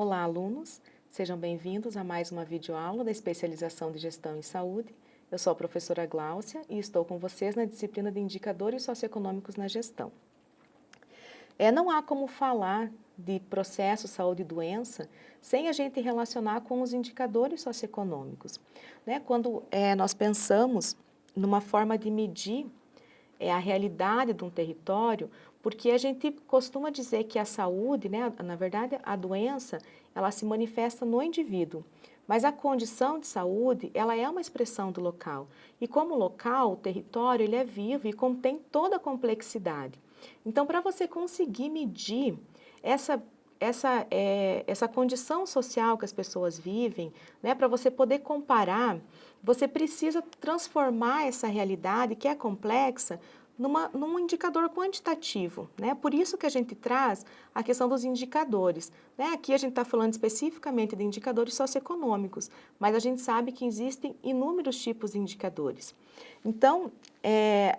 Olá, alunos! Sejam bem-vindos a mais uma videoaula da especialização de Gestão em Saúde. Eu sou a professora Gláucia e estou com vocês na disciplina de Indicadores Socioeconômicos na Gestão. Não há como falar de processo saúde e doença sem a gente relacionar com os indicadores socioeconômicos. Quando nós pensamos numa forma de medir a realidade de um território, porque a gente costuma dizer que a saúde, na verdade a doença, ela se manifesta no indivíduo, mas a condição de saúde, ela é uma expressão do local. E como local, o território, ele é vivo e contém toda a complexidade. Então, para você conseguir medir essa condição social que as pessoas vivem, para você poder comparar, você precisa transformar essa realidade, que é complexa, num indicador quantitativo. Por isso que a gente traz a questão dos indicadores. Aqui a gente está falando especificamente de indicadores socioeconômicos, mas a gente sabe que existem inúmeros tipos de indicadores. Então,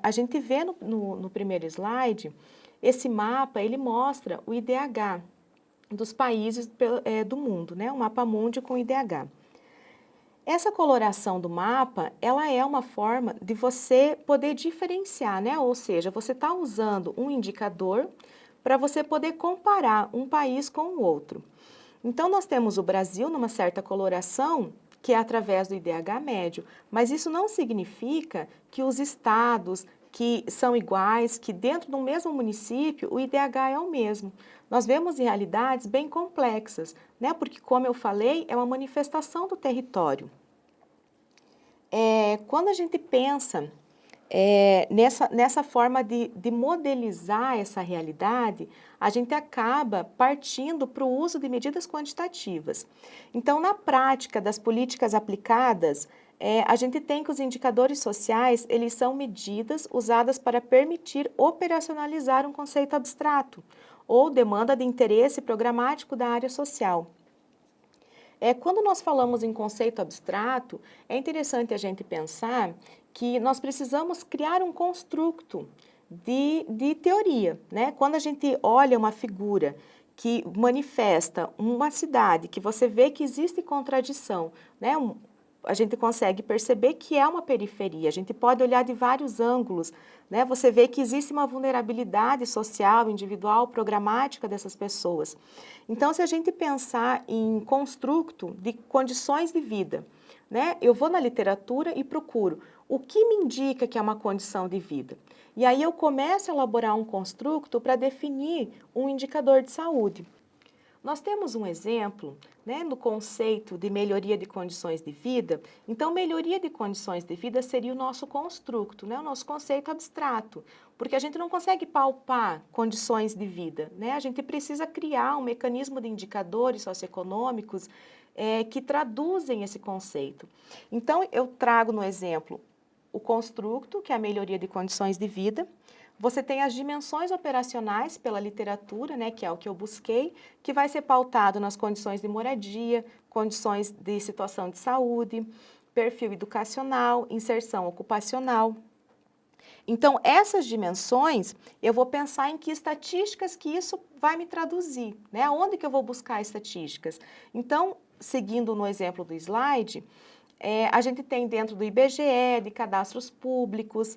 a gente vê no primeiro slide, esse mapa, ele mostra o IDH dos países do mundo, o mapa mundi com IDH. Essa coloração do mapa, ela é uma forma de você poder diferenciar, ou seja, você está usando um indicador para você poder comparar um país com o outro. Então, nós temos o Brasil numa certa coloração, que é através do IDH médio, mas isso não significa que os estados que são iguais, que dentro do mesmo município o IDH é o mesmo. Nós vemos realidades bem complexas, porque, como eu falei, é uma manifestação do território. Quando a gente pensa nessa forma de modelizar essa realidade, a gente acaba partindo para o uso de medidas quantitativas. Então, na prática das políticas aplicadas, a gente tem que os indicadores sociais, eles são medidas usadas para permitir operacionalizar um conceito abstrato ou demanda de interesse programático da área social. Quando nós falamos em conceito abstrato, é interessante a gente pensar que nós precisamos criar um construto de teoria. Quando a gente olha uma figura que manifesta uma cidade, que você vê que existe contradição, a gente consegue perceber que é uma periferia, a gente pode olhar de vários ângulos, você vê que existe uma vulnerabilidade social, individual, programática dessas pessoas. Então, se a gente pensar em construto de condições de vida, eu vou na literatura e procuro o que me indica que é uma condição de vida. E aí eu começo a elaborar um construto para definir um indicador de saúde. Nós temos um exemplo, no conceito de melhoria de condições de vida. Então, melhoria de condições de vida seria o nosso construto, o nosso conceito abstrato, porque a gente não consegue palpar condições de vida, A gente precisa criar um mecanismo de indicadores socioeconômicos que traduzem esse conceito. Então, eu trago no exemplo o construto, que é a melhoria de condições de vida. Você tem as dimensões operacionais pela literatura, que é o que eu busquei, que vai ser pautado nas condições de moradia, condições de situação de saúde, perfil educacional, inserção ocupacional. Então, essas dimensões, eu vou pensar em que estatísticas que isso vai me traduzir, Onde que eu vou buscar estatísticas? Então, seguindo no exemplo do slide, a gente tem dentro do IBGE, de cadastros públicos,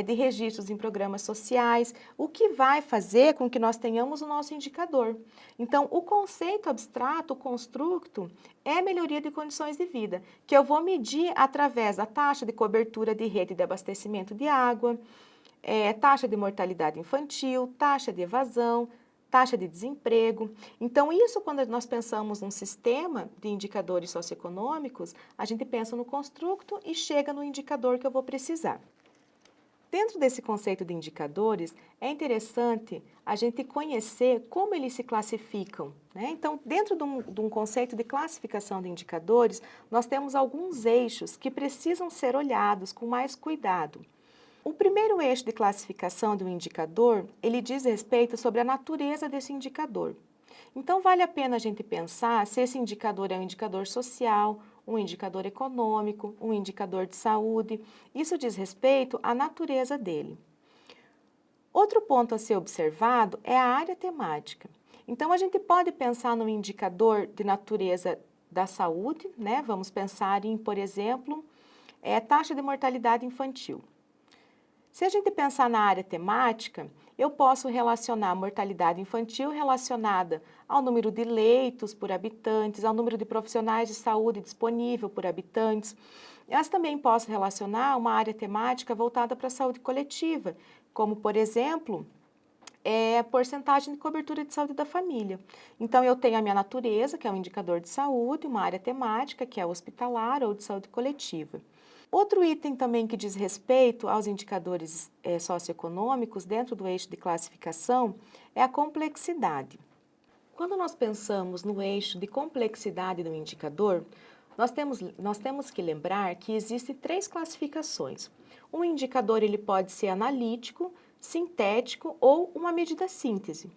de registros em programas sociais, o que vai fazer com que nós tenhamos o nosso indicador. Então, o conceito abstrato, o construto, é melhoria de condições de vida, que eu vou medir através da taxa de cobertura de rede de abastecimento de água, taxa de mortalidade infantil, taxa de evasão, taxa de desemprego. Então, isso quando nós pensamos num sistema de indicadores socioeconômicos, a gente pensa no construto e chega no indicador que eu vou precisar. Dentro desse conceito de indicadores, é interessante a gente conhecer como eles se classificam. Então, dentro de um conceito de classificação de indicadores, nós temos alguns eixos que precisam ser olhados com mais cuidado. O primeiro eixo de classificação de um indicador, ele diz respeito sobre a natureza desse indicador. Então, vale a pena a gente pensar se esse indicador é um indicador social, um indicador econômico, um indicador de saúde. Isso diz respeito à natureza dele. Outro ponto a ser observado é a área temática. Então, a gente pode pensar num indicador de natureza da saúde, né? Vamos pensar em, por exemplo, taxa de mortalidade infantil. Se a gente pensar na área temática, eu posso relacionar a mortalidade infantil relacionada ao número de leitos por habitantes, ao número de profissionais de saúde disponível por habitantes. Mas também posso relacionar uma área temática voltada para a saúde coletiva, como, por exemplo, porcentagem de cobertura de saúde da família. Então, eu tenho a minha natureza, que é um indicador de saúde, uma área temática, que é hospitalar ou de saúde coletiva. Outro item também que diz respeito aos indicadores socioeconômicos dentro do eixo de classificação é a complexidade. Quando nós pensamos no eixo de complexidade do indicador, nós temos que lembrar que existem 3 classificações. Um indicador ele pode ser analítico, sintético ou uma medida síntese.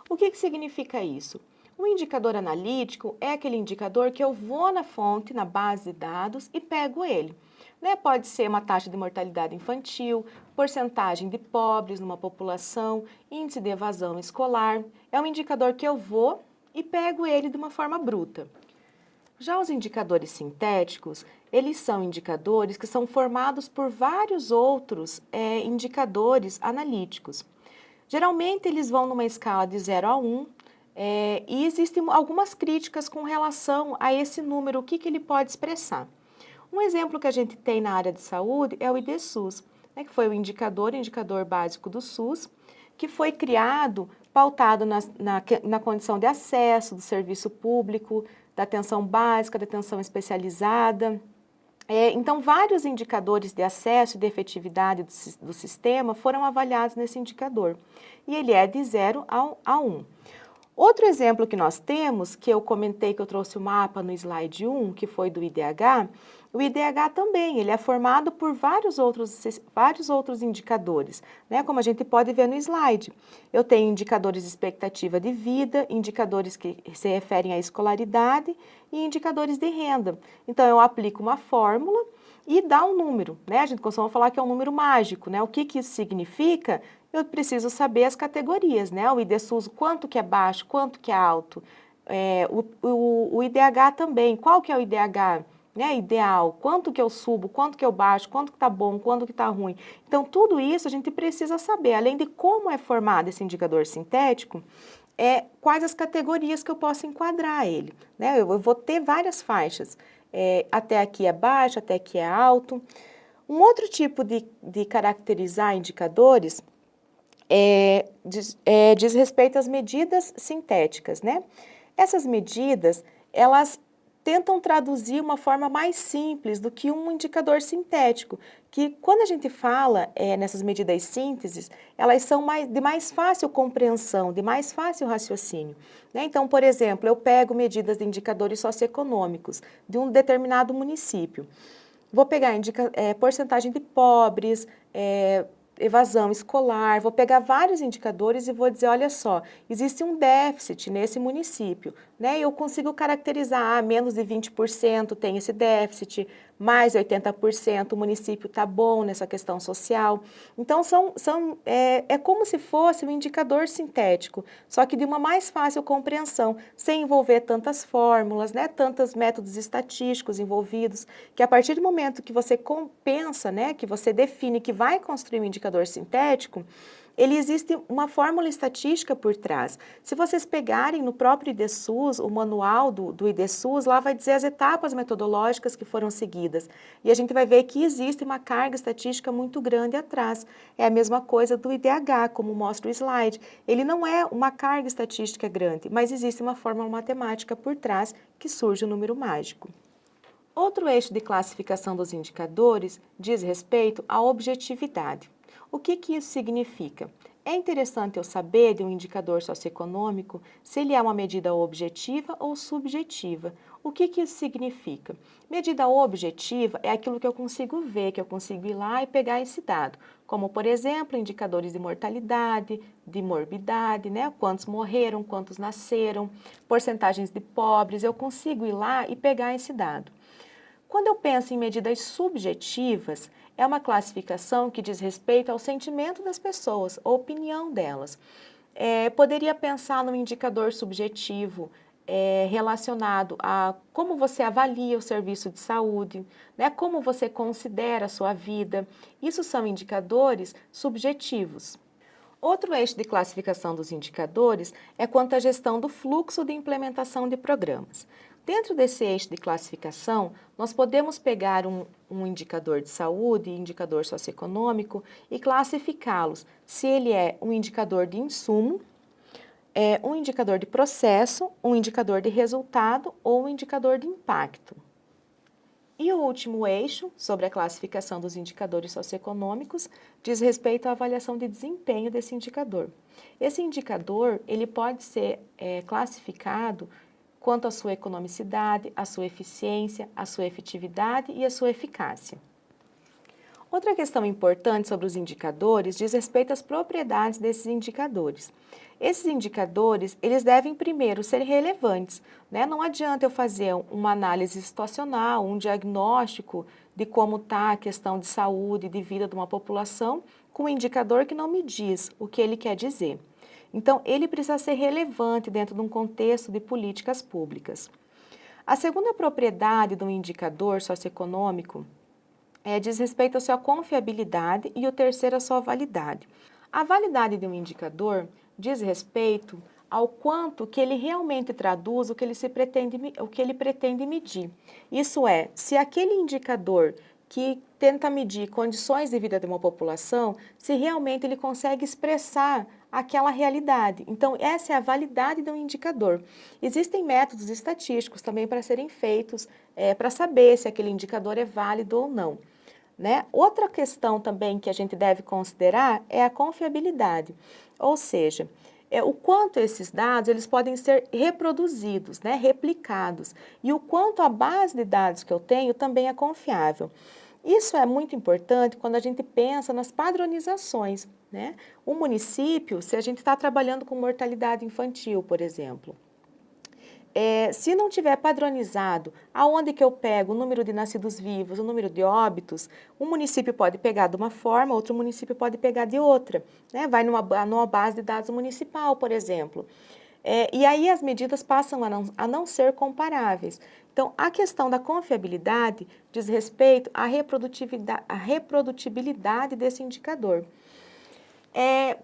O que significa isso? Um indicador analítico é aquele indicador que eu vou na fonte, na base de dados e pego ele. Né? Pode ser uma taxa de mortalidade infantil, porcentagem de pobres numa população, índice de evasão escolar. É um indicador que eu vou e pego ele de uma forma bruta. Já os indicadores sintéticos, eles são indicadores que são formados por vários outros indicadores analíticos. Geralmente, eles vão numa escala de 0 a 1, e existem algumas críticas com relação a esse número, o que ele pode expressar. Um exemplo que a gente tem na área de saúde é o IDSUS, né, que foi o indicador básico do SUS, que foi criado pautado na condição de acesso do serviço público, da atenção básica, da atenção especializada. Então, vários indicadores de acesso e de efetividade do sistema foram avaliados nesse indicador, e ele é de 0 a 1. Outro exemplo que nós temos, que eu comentei que eu trouxe o mapa no slide 1, que foi do IDH, o IDH também, ele é formado por vários outros indicadores, né? Como a gente pode ver no slide. Eu tenho indicadores de expectativa de vida, indicadores que se referem à escolaridade e indicadores de renda. Então, eu aplico uma fórmula e dá um número, né? A gente costuma falar que é um número mágico, né? O que isso significa? Eu preciso saber as categorias, né? O IDSUS, quanto que é baixo, quanto que é alto. O IDH também, qual que é o IDH, né? Ideal, quanto que eu subo, quanto que eu baixo, quanto que tá bom, quanto que tá ruim. Então, tudo isso a gente precisa saber, além de como é formado esse indicador sintético, quais as categorias que eu posso enquadrar ele, né? Eu vou ter várias faixas, até aqui é baixo, até aqui é alto. Um outro tipo de caracterizar indicadores diz respeito às medidas sintéticas, né? Essas medidas, elas tentam traduzir uma forma mais simples do que um indicador sintético, que quando a gente fala nessas medidas sínteses, elas são de mais fácil compreensão, de mais fácil raciocínio, né? Então, por exemplo, eu pego medidas de indicadores socioeconômicos de um determinado município. Vou pegar porcentagem de pobres, evasão escolar, vou pegar vários indicadores e vou dizer, olha só, existe um déficit nesse município, né? Eu consigo caracterizar, menos de 20% tem esse déficit, mais 80% o município está bom nessa questão social. Então, é como se fosse um indicador sintético, só que de uma mais fácil compreensão, sem envolver tantas fórmulas, né? Tantos métodos estatísticos envolvidos, que a partir do momento que você compensa, né? Que você define que vai construir um indicador sintético, ele existe uma fórmula estatística por trás. Se vocês pegarem no próprio IDSUS, o manual do IDSUS, lá vai dizer as etapas metodológicas que foram seguidas. E a gente vai ver que existe uma carga estatística muito grande atrás. É a mesma coisa do IDH, como mostra o slide. Ele não é uma carga estatística grande, mas existe uma fórmula matemática por trás que surge o número mágico. Outro eixo de classificação dos indicadores diz respeito à objetividade. O que isso significa? É interessante eu saber de um indicador socioeconômico se ele é uma medida objetiva ou subjetiva. O que isso significa? Medida objetiva é aquilo que eu consigo ver, que eu consigo ir lá e pegar esse dado, como, por exemplo, indicadores de mortalidade, de morbidade, né? Quantos morreram, quantos nasceram, porcentagens de pobres, eu consigo ir lá e pegar esse dado. Quando eu penso em medidas subjetivas, é uma classificação que diz respeito ao sentimento das pessoas, a opinião delas. Poderia pensar num indicador subjetivo relacionado a como você avalia o serviço de saúde, né? Como você considera a sua vida. Isso são indicadores subjetivos. Outro eixo de classificação dos indicadores é quanto à gestão do fluxo de implementação de programas. Dentro desse eixo de classificação, nós podemos pegar um indicador de saúde, indicador socioeconômico e classificá-los se ele é um indicador de insumo, um indicador de processo, um indicador de resultado ou um indicador de impacto. E o último eixo, sobre a classificação dos indicadores socioeconômicos, diz respeito à avaliação de desempenho desse indicador. Esse indicador, ele pode ser classificado quanto à sua economicidade, à sua eficiência, à sua efetividade e à sua eficácia. Outra questão importante sobre os indicadores diz respeito às propriedades desses indicadores. Esses indicadores, eles devem primeiro ser relevantes, né? Não adianta eu fazer uma análise situacional, um diagnóstico de como está a questão de saúde, de vida de uma população, com um indicador que não me diz o que ele quer dizer. Então, ele precisa ser relevante dentro de um contexto de políticas públicas. A segunda propriedade de um indicador socioeconômico diz respeito à sua confiabilidade e o terceiro à sua validade. A validade de um indicador diz respeito ao quanto que ele realmente traduz o que ele pretende medir. Isso é, se aquele indicador que tenta medir condições de vida de uma população, se realmente ele consegue expressar aquela realidade. Então, essa é a validade de um indicador. Existem métodos estatísticos também para serem feitos para saber se aquele indicador é válido ou não. Né? Outra questão também que a gente deve considerar é a confiabilidade, ou seja, o quanto esses dados eles podem ser reproduzidos, né, replicados, e o quanto a base de dados que eu tenho também é confiável. Isso é muito importante quando a gente pensa nas padronizações, né? Um município, se a gente está trabalhando com mortalidade infantil, por exemplo, se não tiver padronizado aonde que eu pego o número de nascidos vivos, o número de óbitos, um município pode pegar de uma forma, outro município pode pegar de outra, né? Vai numa base de dados municipal, por exemplo. E aí as medidas passam a não ser comparáveis. Então, a questão da confiabilidade diz respeito à reprodutibilidade desse indicador.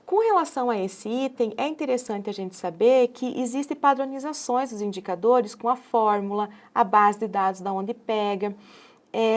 Com relação a esse item, é interessante a gente saber que existem padronizações dos indicadores com a fórmula, a base de dados da onde pega.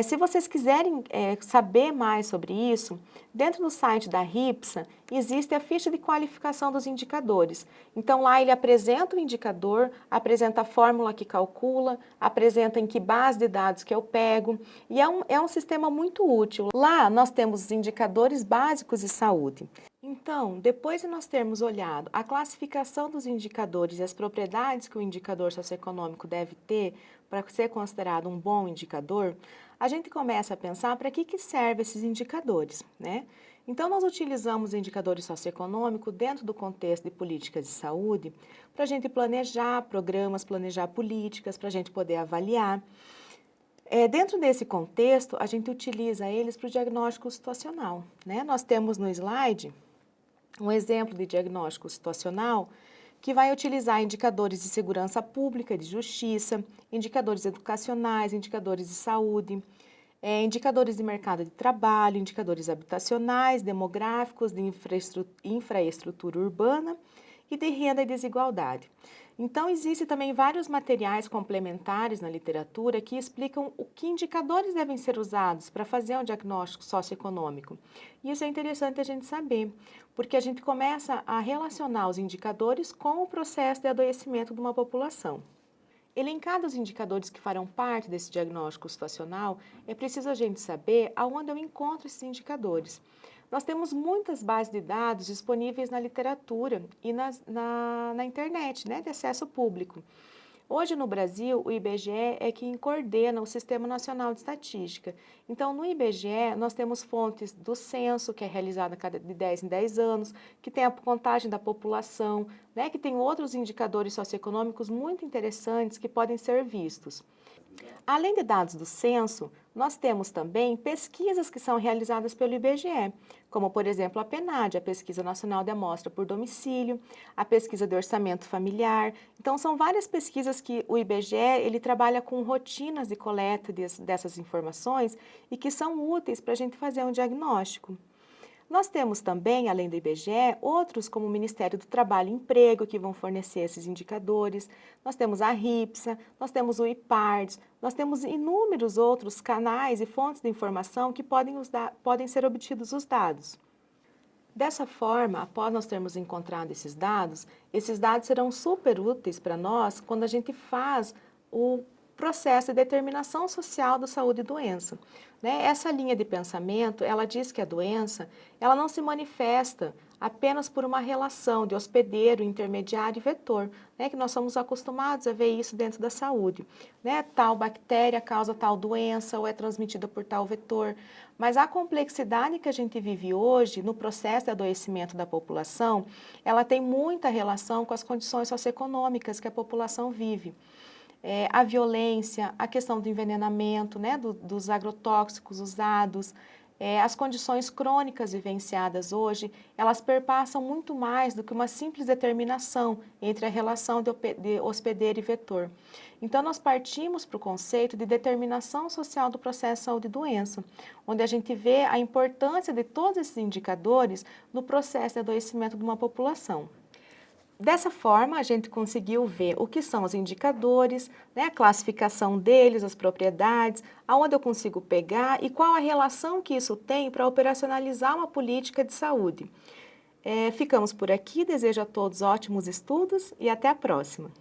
Se vocês quiserem saber mais sobre isso, dentro do site da RIPSA existe a ficha de qualificação dos indicadores. Então lá ele apresenta o indicador, apresenta a fórmula que calcula, apresenta em que base de dados que eu pego, e é um sistema muito útil. Lá nós temos os indicadores básicos de saúde. Então, depois de nós termos olhado a classificação dos indicadores e as propriedades que o indicador socioeconômico deve ter para ser considerado um bom indicador, a gente começa a pensar para que servem esses indicadores, né? Então, nós utilizamos indicadores socioeconômicos dentro do contexto de políticas de saúde para a gente planejar programas, planejar políticas, para a gente poder avaliar. Dentro desse contexto, a gente utiliza eles para o diagnóstico situacional, né? Nós temos no slide um exemplo de diagnóstico situacional que vai utilizar indicadores de segurança pública, de justiça, indicadores educacionais, indicadores de saúde, indicadores de mercado de trabalho, indicadores habitacionais, demográficos, de infraestrutura urbana e de renda e desigualdade. Então, existem também vários materiais complementares na literatura que explicam o que indicadores devem ser usados para fazer um diagnóstico socioeconômico. E isso é interessante a gente saber, porque a gente começa a relacionar os indicadores com o processo de adoecimento de uma população. Elencados os indicadores que farão parte desse diagnóstico situacional, é preciso a gente saber aonde eu encontro esses indicadores. Nós temos muitas bases de dados disponíveis na literatura e na internet, né, de acesso público. Hoje no Brasil, o IBGE é quem coordena o Sistema Nacional de Estatística. Então, no IBGE, nós temos fontes do censo, que é realizado de 10 em 10 anos, que tem a contagem da população, né, que tem outros indicadores socioeconômicos muito interessantes que podem ser vistos. Além de dados do censo, nós temos também pesquisas que são realizadas pelo IBGE, como, por exemplo, a PNAD, a Pesquisa Nacional de Amostra por Domicílio, a Pesquisa de Orçamento Familiar. Então, são várias pesquisas que o IBGE ele trabalha com rotinas de coleta dessas informações e que são úteis para a gente fazer um diagnóstico. Nós temos também, além do IBGE, outros como o Ministério do Trabalho e Emprego, que vão fornecer esses indicadores. Nós temos a RIPSA, nós temos o IPARDS, nós temos inúmeros outros canais e fontes de informação que podem ser obtidos os dados. Dessa forma, após nós termos encontrado esses dados serão super úteis para nós quando a gente faz o processo de determinação social da saúde e doença. Né? Essa linha de pensamento, ela diz que a doença, ela não se manifesta apenas por uma relação de hospedeiro, intermediário e vetor, né? Que nós somos acostumados a ver isso dentro da saúde. Né? Tal bactéria causa tal doença ou é transmitida por tal vetor, mas a complexidade que a gente vive hoje no processo de adoecimento da população, ela tem muita relação com as condições socioeconômicas que a população vive. A violência, a questão do envenenamento, né, dos agrotóxicos usados, as condições crônicas vivenciadas hoje, elas perpassam muito mais do que uma simples determinação entre a relação de hospedeiro e vetor. Então, nós partimos para o conceito de determinação social do processo de saúde e doença, onde a gente vê a importância de todos esses indicadores no processo de adoecimento de uma população. Dessa forma, a gente conseguiu ver o que são os indicadores, né, a classificação deles, as propriedades, aonde eu consigo pegar e qual a relação que isso tem para operacionalizar uma política de saúde. Ficamos por aqui, desejo a todos ótimos estudos e até a próxima.